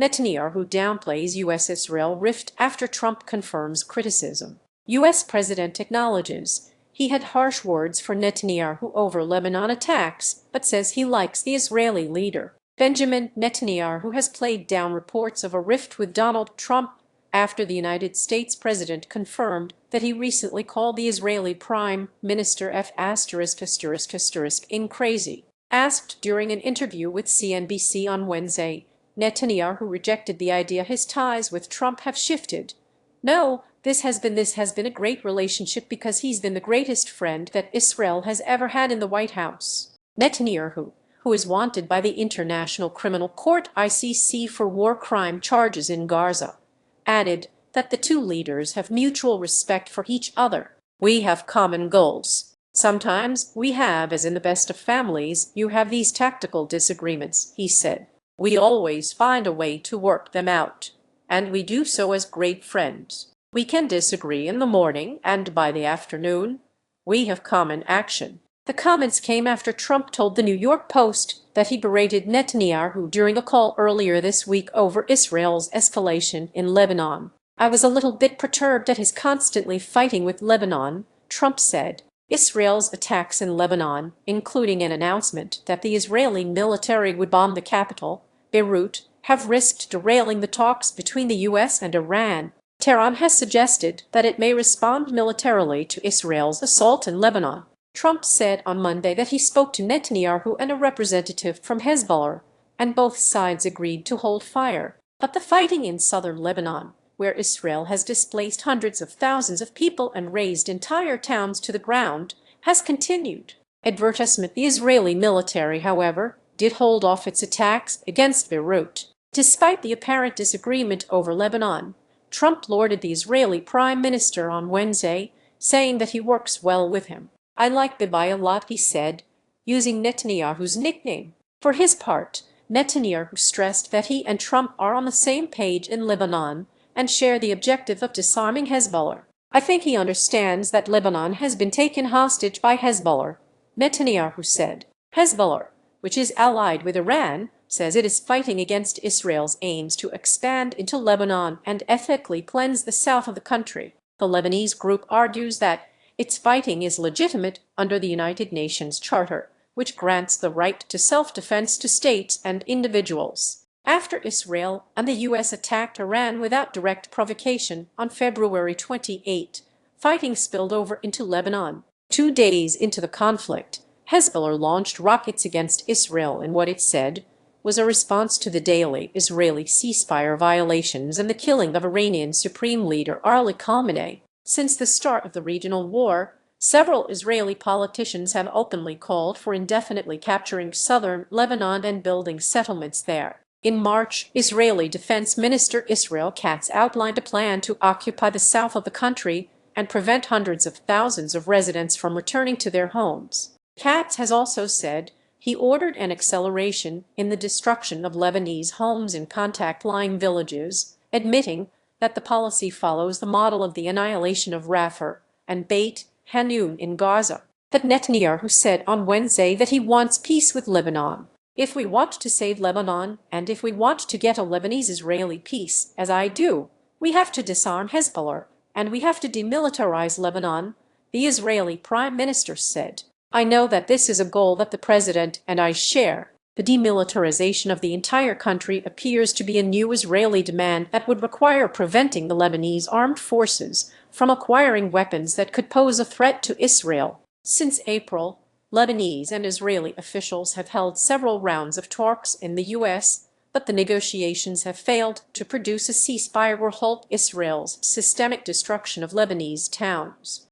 Netanyahu downplays U.S.-Israel rift after Trump confirms criticism. U.S. President acknowledges he had harsh words for Netanyahu over Lebanon attacks, but says he likes the Israeli leader. Benjamin Netanyahu has played down reports of a rift with Donald Trump after the United States president confirmed that he recently called the Israeli Prime Minister in crazy. Asked during an interview with CNBC on Wednesday, Netanyahu rejected the idea his ties with Trump have shifted. "No, this has been a great relationship because he's been the greatest friend that Israel has ever had in the White House." Netanyahu, who is wanted by the International Criminal Court (ICC) for war crime charges in Gaza, added that the two leaders have mutual respect for each other. "We have common goals. Sometimes we have, as in the best of families, you have these tactical disagreements," he said. "We always find a way to work them out, and we do so as great friends. We can disagree in the morning, and by the afternoon, we have common action." The comments came after Trump told the New York Post that he berated Netanyahu during a call earlier this week over Israel's escalation in Lebanon. "I was a little bit perturbed at his constantly fighting with Lebanon," Trump said. Israel's attacks in Lebanon, including an announcement that the Israeli military would bomb the capital, Beirut, have risked derailing the talks between the U.S. and Iran. Tehran has suggested that it may respond militarily to Israel's assault in Lebanon. Trump said on Monday that he spoke to Netanyahu and a representative from Hezbollah, and both sides agreed to hold fire. But the fighting in southern Lebanon, where Israel has displaced hundreds of thousands of people and razed entire towns to the ground, has continued. Advertisement: the Israeli military, however, did hold off its attacks against Beirut. Despite the apparent disagreement over Lebanon, Trump lauded the Israeli prime minister on Wednesday, saying that he works well with him. "I like Bibi a lot," he said, using Netanyahu's nickname. For his part, Netanyahu stressed that he and Trump are on the same page in Lebanon and share the objective of disarming Hezbollah. "I think he understands that Lebanon has been taken hostage by Hezbollah," Netanyahu said. Hezbollah, which is allied with Iran, says it is fighting against Israel's aims to expand into Lebanon and ethnically cleanse the south of the country. The Lebanese group argues that its fighting is legitimate under the United Nations Charter, which grants the right to self-defense to states and individuals. After Israel and the U.S. attacked Iran without direct provocation on February 28, fighting spilled over into Lebanon. 2 days into the conflict, Hezbollah launched rockets against Israel in what it said was a response to the daily Israeli ceasefire violations and the killing of Iranian Supreme Leader Ali Khamenei. Since the start of the regional war, several Israeli politicians have openly called for indefinitely capturing southern Lebanon and building settlements there. In March, Israeli Defense Minister Israel Katz outlined a plan to occupy the south of the country and prevent hundreds of thousands of residents from returning to their homes. Katz has also said he ordered an acceleration in the destruction of Lebanese homes in contact-line villages, admitting that the policy follows the model of the annihilation of Rafah and Beit Hanun in Gaza. But Netanyahu said on Wednesday that he wants peace with Lebanon. "If we want to save Lebanon, and if we want to get a Lebanese-Israeli peace, as I do, we have to disarm Hezbollah, and we have to demilitarize Lebanon," the Israeli prime minister said. "I know that this is a goal that the president and I share. The demilitarization of the entire country appears to be a new Israeli demand that would require preventing the Lebanese armed forces from acquiring weapons that could pose a threat to Israel." Since April, Lebanese and Israeli officials have held several rounds of talks in the U.S., but the negotiations have failed to produce a ceasefire or halt Israel's systemic destruction of Lebanese towns.